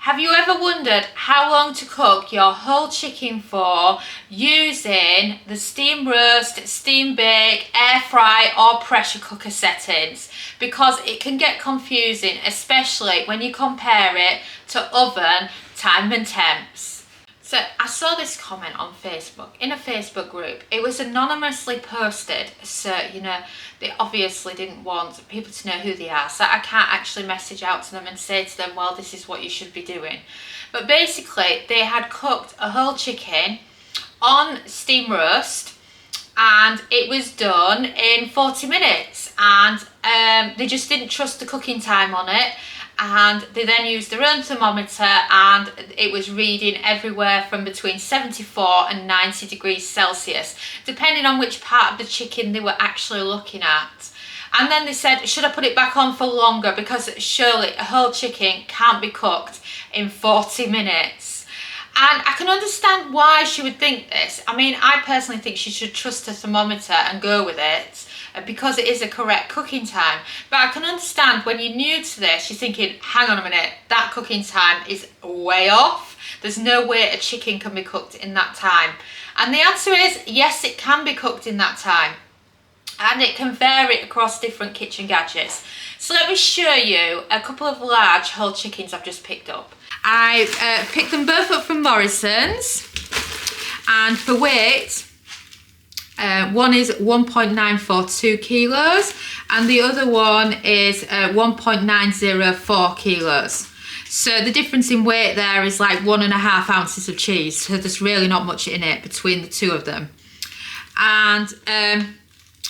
Have you ever wondered how long to cook your whole chicken for using the steam roast, steam bake, air fry or pressure cooker settings? Because it can get confusing, especially when you compare it to oven time and temps. So I saw this comment on Facebook, in a Facebook group. It was anonymously posted, so you know, they obviously didn't want people to know who they are, so I can't actually message out to them and say to them, well, this is what you should be doing. But basically, they had cooked a whole chicken on steam roast, and it was done in 40 minutes, and they just didn't trust the cooking time on it. And they then used their own thermometer, and it was reading everywhere from between 74 and 90 degrees Celsius, depending on which part of the chicken they were actually looking at. And then they said, should I put it back on for longer, because surely a whole chicken can't be cooked in 40 minutes. And I can understand why she would think this. I mean, I personally think she should trust her thermometer and go with it, because it is a correct cooking time. But I can understand when you're new to this, you're thinking, hang on a minute, that cooking time is way off. There's no way a chicken can be cooked in that time. And the answer is, yes, it can be cooked in that time. And it can vary across different kitchen gadgets. So let me show you a couple of large whole chickens I've just picked up. I picked them both up from Morrison's, and for weight, one is 1.942 kilos and the other one is 1.904 kilos. So the difference in weight there is like 1.5 ounces of cheese, so there's really not much in it between the two of them. And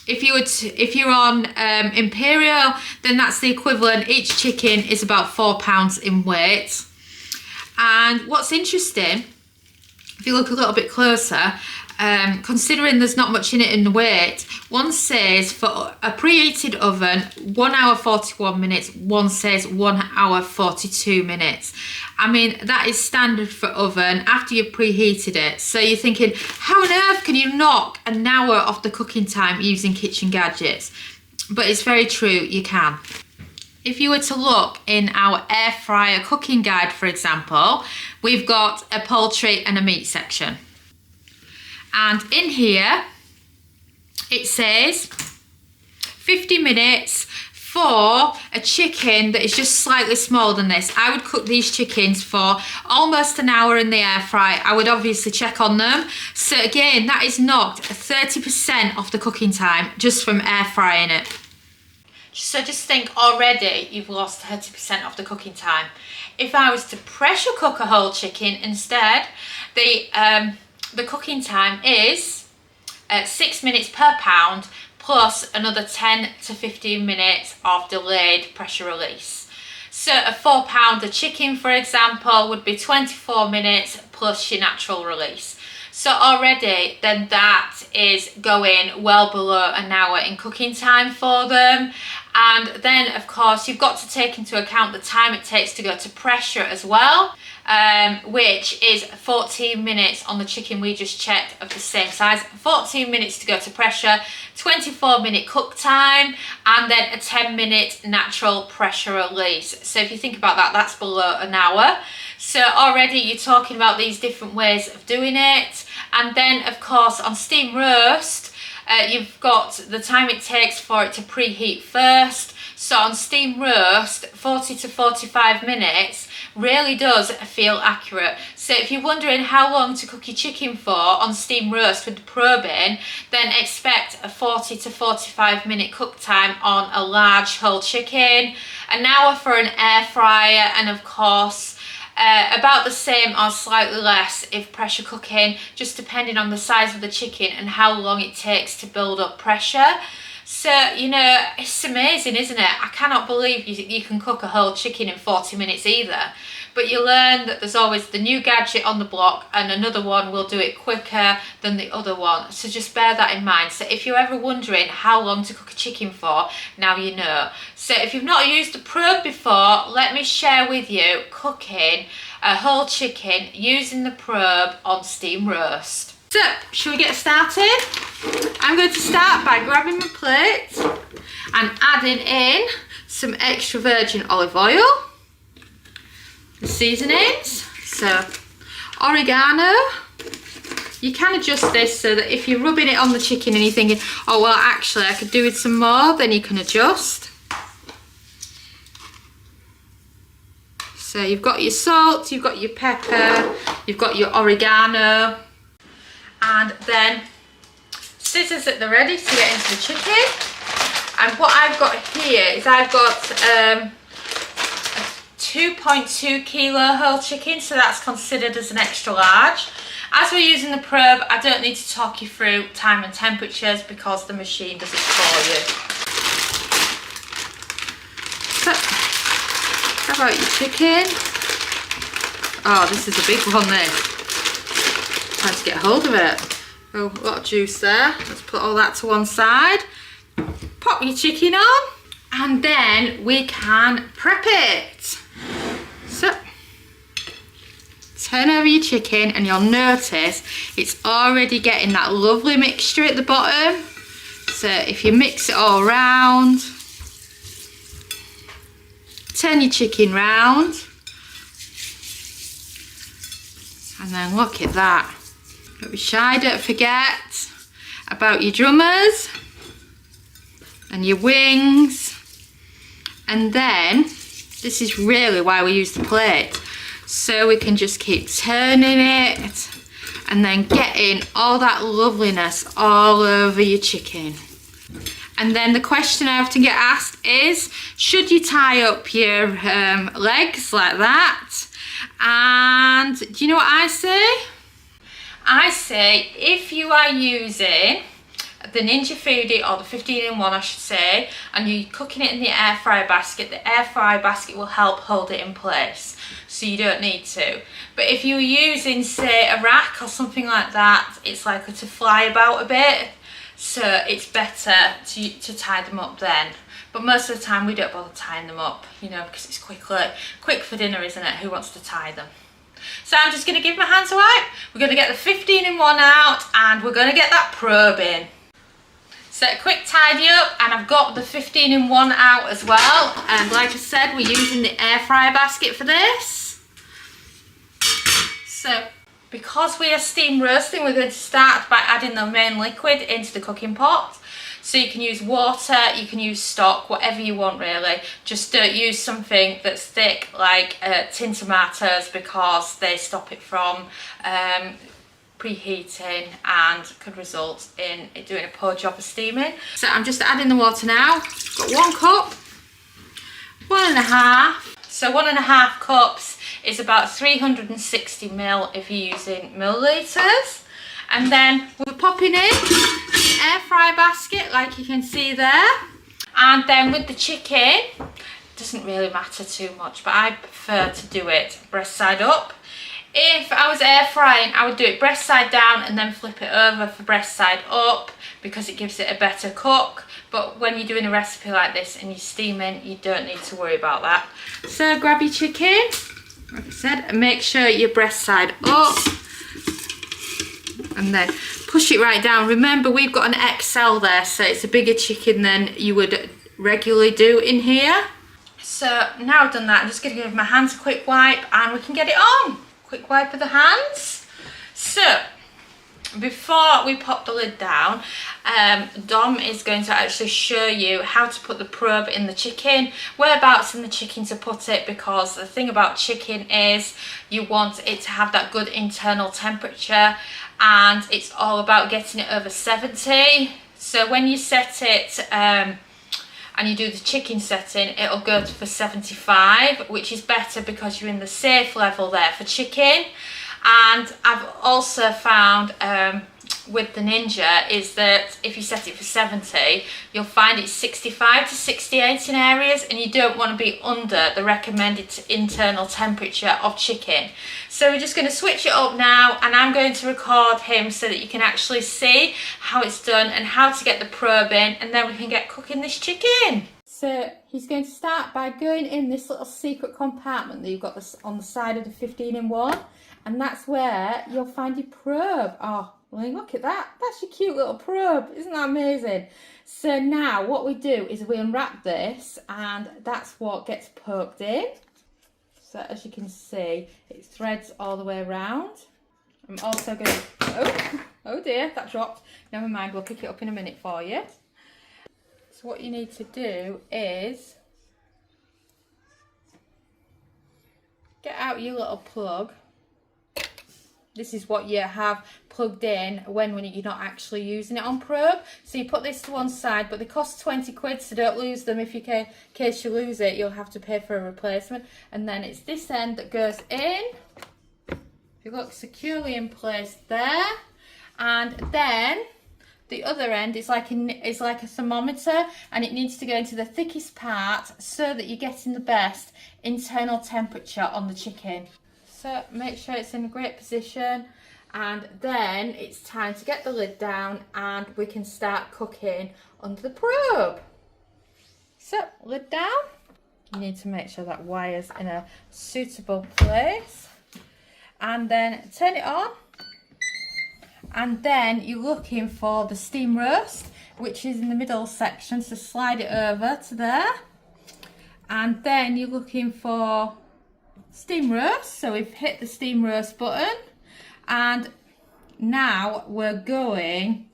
if you're on Imperial, then that's the equivalent. Each chicken is about 4 pounds in weight. And what's interesting, if you look a little bit closer, considering there's not much in it in the weight, one says for a preheated oven 1 hour 41 minutes, one says 1 hour 42 minutes. I mean, that is standard for oven after you've preheated it. So you're thinking, how on earth can you knock an hour off the cooking time using Kitchen Gadgets? But it's very true, you can. If you were to look in our air fryer cooking guide, for example, we've got a poultry and a meat section. And in here, it says 50 minutes for a chicken that is just slightly smaller than this. I would cook these chickens for almost an hour in the air fry. I would obviously check on them. So again, that is knocked 30% off the cooking time just from air frying it. So just think, already you've lost 30% of the cooking time. If I was to pressure cook a whole chicken instead, the cooking time is 6 minutes per pound plus another 10 to 15 minutes of delayed pressure release. So a 4 pounder chicken, for example, would be 24 minutes plus your natural release. So already then that is going well below an hour in cooking time for them. And then of course you've got to take into account the time it takes to go to pressure as well, which is 14 minutes on the chicken we just checked of the same size. 14 minutes to go to pressure, 24-minute cook time, and then a 10-minute natural pressure release. So if you think about that, that's below an hour. So already you're talking about these different ways of doing it. And then of course on steam roast, you've got the time it takes for it to preheat first. So on steam roast, 40 to 45 minutes really does feel accurate. So if you're wondering how long to cook your chicken for on steam roast with the probe in, then expect a 40 to 45 minute cook time on a large whole chicken, an hour for an air fryer, and of course about the same or slightly less if pressure cooking, just depending on the size of the chicken and how long it takes to build up pressure. So, you know, it's amazing, isn't it? I cannot believe you can cook a whole chicken in 40 minutes either. But you learn that there's always the new gadget on the block, and another one will do it quicker than the other one. So just bear that in mind. So if you're ever wondering how long to cook a chicken for, now you know. So if you've not used the probe before, let me share with you cooking a whole chicken using the probe on steam roast. So, shall we get started? I'm going to start by grabbing my plate and adding in some extra virgin olive oil. seasonings. So oregano. You can adjust this so that if you're rubbing it on the chicken and you're thinking, oh well actually I could do with some more, then you can adjust. So you've got your salt, you've got your pepper, you've got your oregano, and then scissors at the ready to get into the chicken. And what I've got here is I've got a 2.2 kilo whole chicken, so that's considered as an extra large. As we're using the probe, I don't need to talk you through time and temperatures because the machine does it for you. So, how about your chicken? Oh, this is a big one, this. Trying to get hold of it. Oh, a lot of juice there. Let's put all that to one side. Pop your chicken on, and then we can prep it. So, turn over your chicken and you'll notice it's already getting that lovely mixture at the bottom. So if you mix it all around, turn your chicken round, and then look at that. Don't be shy, don't forget about your drummers and your wings. And then this is really why we use the plate, so we can just keep turning it and then getting all that loveliness all over your chicken. And then the question I often get asked is, should you tie up your legs like that? And do you know what I say? I say if you are using the Ninja Foodi, or the 15-in-1 I should say, and you're cooking it in the air fryer basket, the air fryer basket will help hold it in place, so you don't need to. But if you're using, say, a rack or something like that, it's likely to fly about a bit, so it's better to tie them up then. But most of the time we don't bother tying them up, you know, because it's quick for dinner, isn't it? Who wants to tie them? So I'm just going to give my hands a wipe. We're going to get the 15-in-1 out, and we're going to get that probe in. So a quick tidy up, and I've got the 15-in-1 out as well. And like I said, we're using the air fryer basket for this. So because we are steam roasting, we're going to start by adding the main liquid into the cooking pot. So you can use water, you can use stock, whatever you want really. Just don't use something that's thick like tin tomatoes, because they stop it from preheating and could result in it doing a poor job of steaming. So I'm just adding the water now. Got 1 cup, 1.5. So 1.5 cups is about 360 ml if you're using millilitres. And then we're popping in the air fryer basket like you can see there. And then with the chicken, it doesn't really matter too much, but I prefer to do it breast side up. If I was air frying, I would do it breast side down and then flip it over for breast side up, because it gives it a better cook. But when you're doing a recipe like this and you're steaming, you don't need to worry about that. So grab your chicken, like I said, and make sure your breast side up. And then push it right down. Remember, we've got an XL there, so it's a bigger chicken than you would regularly do in here. So now I've done that, I'm just going to give my hands a quick wipe and we can get it on. Quick wipe of the hands. So before we pop the lid down, Dom is going to actually show you how to put the probe in the chicken, whereabouts in the chicken to put it, because the thing about chicken is you want it to have that good internal temperature, and it's all about getting it over 70. So when you set it and you do the chicken setting, it'll go for 75, which is better because you're in the safe level there for chicken. And I've also found with the Ninja is that if you set it for 70, you'll find it's 65 to 68 in areas, and you don't want to be under the recommended internal temperature of chicken. So we're just going to switch it up now, and I'm going to record him so that you can actually see how it's done and how to get the probe in, and then we can get cooking this chicken. So he's going to start by going in this little secret compartment that you've got this on the side of the 15-in-1, and that's where you'll find your probe. Oh, well, look at that. That's your cute little probe. Isn't that amazing? So now what we do is we unwrap this, and that's what gets poked in. So as you can see, it threads all the way around. I'm also going to, oh dear, that dropped. Never mind, we'll pick it up in a minute for you. So what you need to do is get out your little plug. This is what you have plugged in when you're not actually using it on probe. So you put this to one side, but they cost 20 quid, so don't lose them. If you in case you lose it, you'll have to pay for a replacement. And then it's this end that goes in. If you look, securely in place there. And then the other end is like a thermometer, and it needs to go into the thickest part so that you're getting the best internal temperature on the chicken. So make sure it's in a great position, and then it's time to get the lid down and we can start cooking under the probe. So lid down. You need to make sure that wire's in a suitable place, and then turn it on. And then you're looking for the steam roast, which is in the middle section, so slide it over to there. And then you're looking for steam roast, so we've hit the steam roast button, and now we're going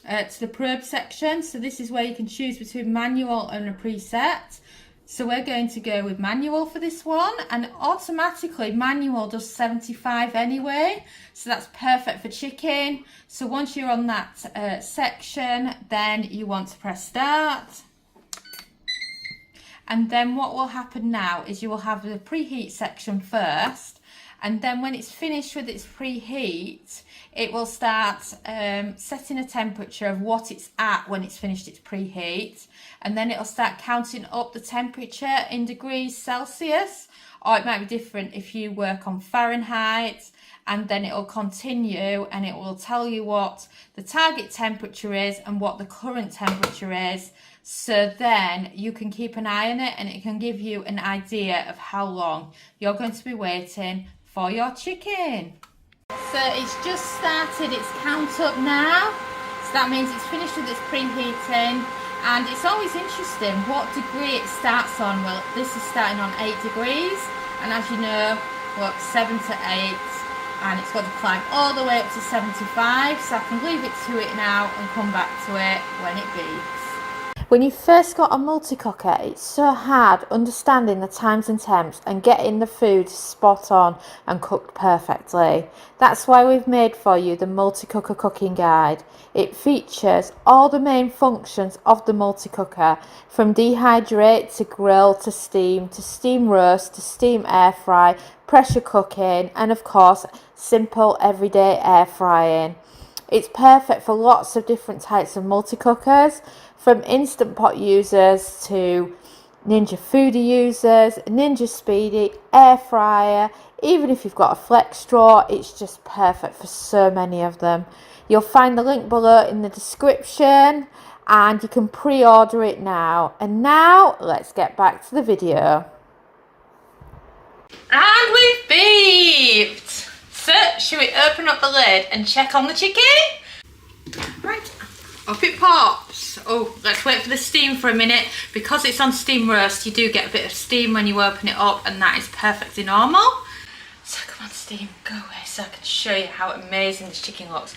to the probe section. So this is where you can choose between manual and a preset. So we're going to go with manual for this one, and automatically manual does 75 anyway, so that's perfect for chicken. So once you're on that section, then you want to press start. And then what will happen now is you will have the preheat section first, and then when it's finished with its preheat, it will start setting a temperature of what it's at when it's finished its preheat, and then it'll start counting up the temperature in degrees Celsius, or it might be different if you work on Fahrenheit, and then it'll continue and it will tell you what the target temperature is and what the current temperature is. So then you can keep an eye on it, and it can give you an idea of how long you're going to be waiting for your chicken. So it's just started its count up now. So that means it's finished with its preheating, and it's always interesting what degree it starts on. Well, this is starting on 8 degrees, and as you know, look, 7 to 8, and it's got to climb all the way up to 75. So I can leave it to it now and come back to it when it beeps. When you first got a multi-cooker, it's so hard understanding the times and temps and getting the food spot on and cooked perfectly. That's why we've made for you the multi-cooker cooking guide. It features all the main functions of the multi-cooker, from dehydrate to grill to steam roast to steam air fry, pressure cooking, and of course simple everyday air frying. It's perfect for lots of different types of multi-cookers, from Instant Pot users to Ninja Foodi users, Ninja Speedy, air fryer. Even if you've got a flex straw, it's just perfect for so many of them. You'll find the link below in the description, and you can pre-order it now. And now let's get back to the video. And we've beeped. So should we open up the lid and check on the chicken? Right, up it pops. Oh, let's wait for the steam for a minute. Because it's on steam roast, you do get a bit of steam when you open it up, and that is perfectly normal. So come on, steam, go away so I can show you how amazing this chicken looks.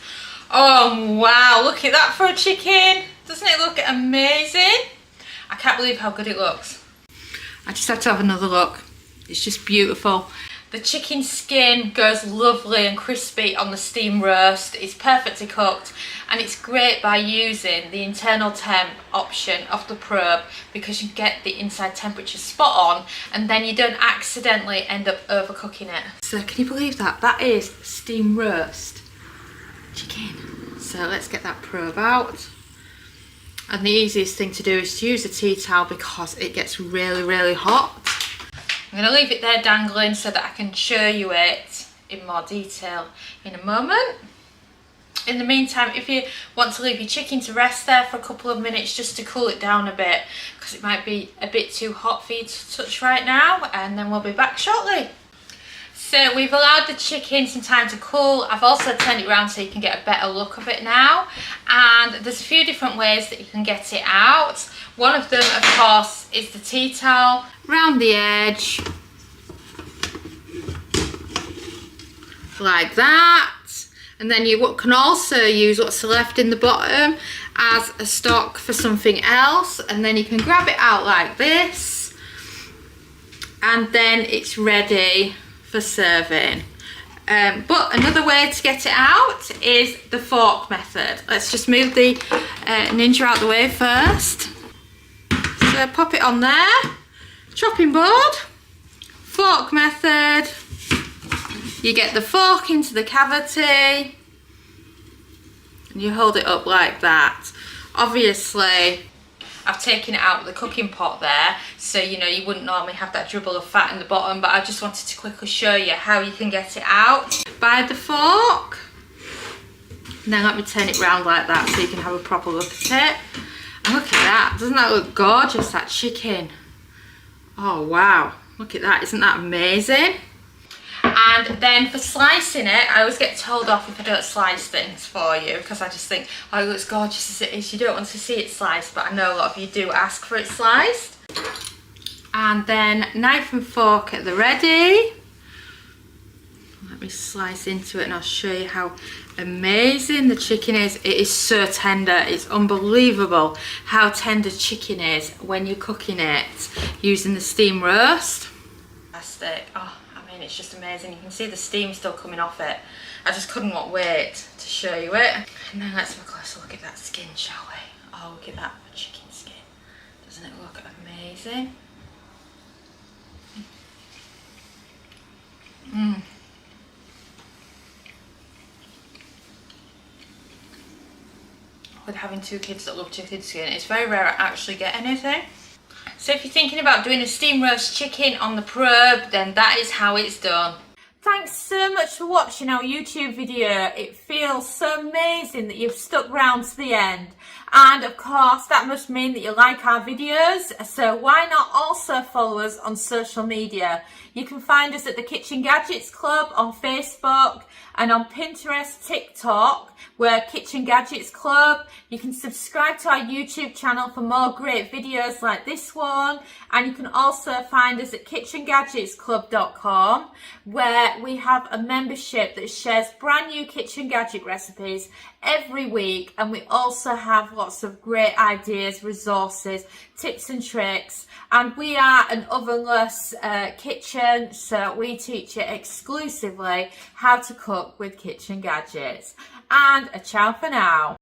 Oh wow, look at that for a chicken. Doesn't it look amazing? I can't believe how good it looks. I just had to have another look. It's just beautiful. The chicken skin goes lovely and crispy on the steam roast. It's perfectly cooked, and it's great by using the internal temp option of the probe, because you get the inside temperature spot on, and then you don't accidentally end up overcooking it. So can you believe that? That is steam roast chicken. So let's get that probe out. And the easiest thing to do is to use a tea towel, because it gets really, really hot. I'm going to leave it there dangling so that I can show you it in more detail in a moment. In the meantime, if you want to leave your chicken to rest there for a couple of minutes just to cool it down a bit, because it might be a bit too hot for you to touch right now, and then we'll be back shortly. So we've allowed the chicken some time to cool. I've also turned it around so you can get a better look of it now. And there's a few different ways that you can get it out. One of them, of course, is the tea towel. Round the edge. like that. And then you can also use what's left in the bottom as a stock for something else. And then you can grab it out like this. And then it's ready for serving. But another way to get it out is the fork method. Let's just move the Ninja out the way first. So pop it on there. Chopping board. Fork method. You get the fork into the cavity and you hold it up like that. Obviously, I've taken it out of the cooking pot there, so you know you wouldn't normally have that dribble of fat in the bottom, but I just wanted to quickly show you how you can get it out by the fork. And then let me turn it round like that so you can have a proper look at it. And look at that, doesn't that look gorgeous, that chicken? Oh wow, look at that, isn't that amazing? And then for slicing it, I always get told off if I don't slice things for you, because I just think, oh, it looks gorgeous as it is, you don't want to see it sliced, but I know a lot of you do ask for it sliced. And then knife and fork at the ready. Let me slice into it and I'll show you how amazing the chicken is. It is so tender, it's unbelievable how tender chicken is when you're cooking it using the steam roast. Fantastic. Oh, it's just amazing. You can see the steam still coming off it. I just couldn't wait to show you it. And then let's have a closer look at that skin, shall we? Oh, look at that chicken skin. Doesn't it look amazing? With having two kids that love chicken skin, it's very rare I actually get anything. So if you're thinking about doing a steam roast chicken on the probe, then that is how it's done. Thanks so much for watching our YouTube video. It feels so amazing that you've stuck around to the end. And of course, that must mean that you like our videos. So why not also follow us on social media? You can find us at the Kitchen Gadgets Club on Facebook and on Pinterest, TikTok. We're Kitchen Gadgets Club. You can subscribe to our YouTube channel for more great videos like this one. And you can also find us at KitchenGadgetsClub.com, where we have a membership that shares brand new kitchen gadget recipes every week. And we also have lots of great ideas, resources, tips and tricks. And we are an ovenless kitchen, so we teach you exclusively how to cook with kitchen gadgets. And a ciao for now.